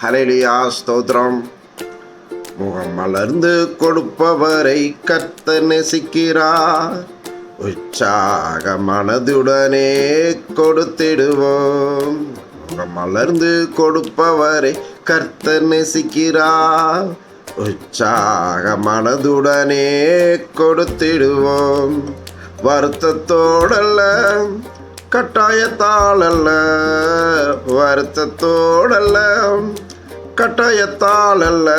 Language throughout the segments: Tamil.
ஹல்லேலூயா ஸ்தோத்திரம். முகம் மலர்ந்து கொடுப்பவரை கர்த்தர் நேசிக்கிறார். உற்சாக மனதுடனே கொடுத்திடுவோம். முகம் மலர்ந்து கொடுப்பவரை கர்த்தர் நேசிக்கிறார். உற்சாக மனதுடனே கொடுத்திடுவோம். வருத்தத்தோடல்ல, கட்டாயத்தாலல்ல, வருத்தத்தோடல்ல, கட்டாயத்தாலல்ல,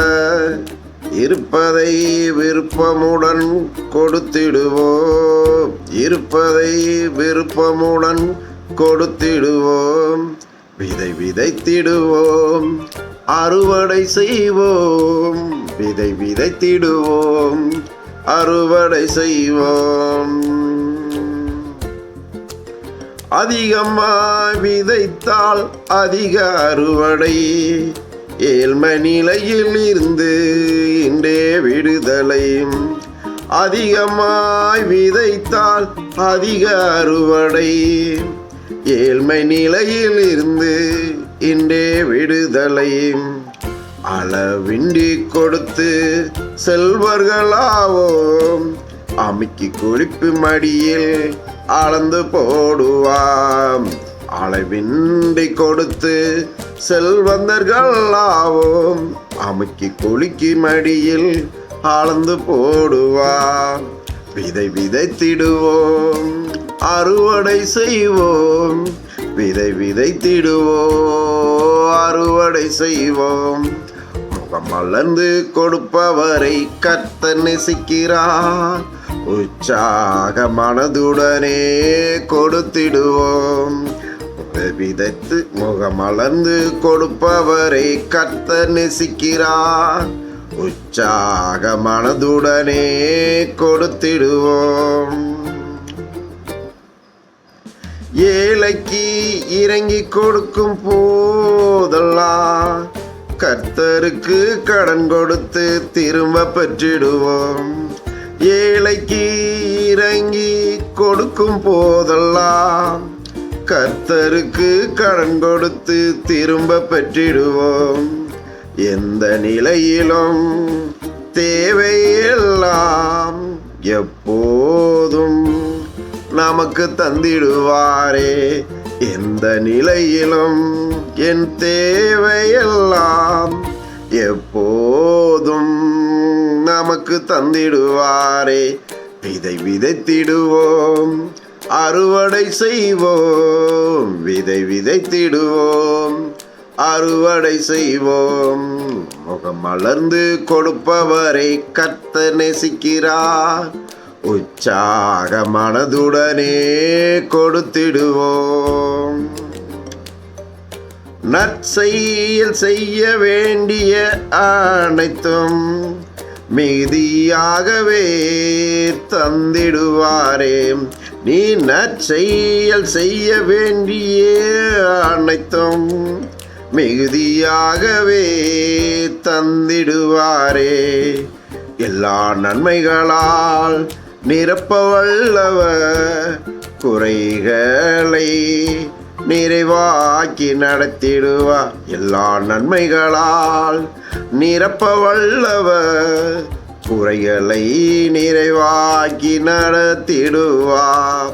இருப்பதை விருப்பமுடன் கொடுத்திடுவோம். இருப்பதை விருப்பமுடன் கொடுத்திடுவோம். விதை விதைத்திடுவோம், அறுவடை செய்வோம். விதை விதைத்திடுவோம், அறுவடை செய்வோம். அதிகமாய் விதைத்தால் அதிக அறுவடை. ஏழ்மை நிலையில் இருந்து இன்றே விடுதலை. அதிகமாய் விதைத்தால் அதிக அறுவடை. ஏழ்மை நிலையில் இருந்து இன்றே விடுதலை. அளவின்றி கொடுத்து செல்வர்களாவோம். அமுக்கி குளிப்பு மடியில் அளந்து போடுவாம். அளவின்றி கொடுத்து செல்வந்தர்களாவோம். அமுக்கி குளிக்கு மடியில் அளந்து போடுவாம். விதை விதைத்திடுவோம், அறுவடை செய்வோம். விதை விதைத்திடுவோம், அறுவடை செய்வோம். முகம் மலர்ந்து கொடுப்பவரை கர்த்தர் நேசிக்கிறார். உற்சாக மனதுடனே கொடுத்திடுவோம். விதைத்து முகம் மலர்ந்து கொடுப்பவரை கர்த்தர் நேசிக்கிறார். உற்சாக மனதுடனே கொடுத்திடுவோம். ஏழைக்கு இறங்கி கொடுக்கும் போதெல்லாம் கர்த்தருக்கு கடன் கொடுத்து திரும்ப பெற்றிடுவோம். ஏழைக்கு இறங்கி கொடுக்கும் போதெல்லாம் கர்த்தருக்கு கடன் கொடுத்து திரும்ப பெற்றிடுவோம். எந்த நிலையிலும் தேவையெல்லாம் எப்போதும் நமக்கு தந்திடுவாரே. எந்த நிலையிலும் என் தேவையெல்லாம் எப்போதும் நமக்கு தந்திடுவாரே. விதை விதைத்திடுவோம், அறுவடை செய்வோம். விதை விதைத்திடுவோம், அறுவடை செய்வோம். முகம் மலர்ந்து கொடுப்பவரை கர்த்தர் நேசிக்கிறார். உற்சாக மனதுடனே கொடுத்திடுவோம். நற்செயல் செய்ய வேண்டிய அனைத்தும் மிகுதியாகவே தந்திடுவாரே. நீ நற்செயல் செய்ய வேண்டிய அனைத்தும் மிகுதியாகவே தந்திடுவாரே. எல்லா நன்மைகளால் நிரப்ப வல்லவர் குறைகளை நிறைவாக்கி நடத்திடுவார். எல்லா நன்மைகளால் நிரப்ப வல்லவர் குறைகளை நிறைவாக்கி நடத்திடுவார்.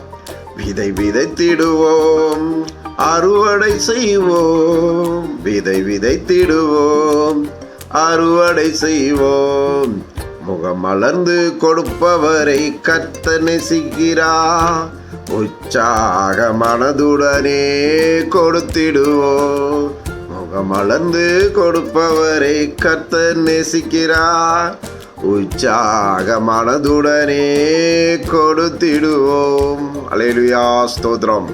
விதை விதைத்திடுவோம், அறுவடை செய்வோம். விதை விதைத்திடுவோம், அறுவடை செய்வோம். முகம் மலர்ந்து கொடுப்பவரை கர்த்தர் நேசிக்கிறார். உற்சாக மனதுடனே கொடுத்திடுவோம். முகம் மலர்ந்து கொடுப்பவரை கர்த்தர் நேசிக்கிறார். உற்சாக மனதுடனே கொடுத்திடுவோம். அல்லேலூயா ஸ்தோத்திரம்.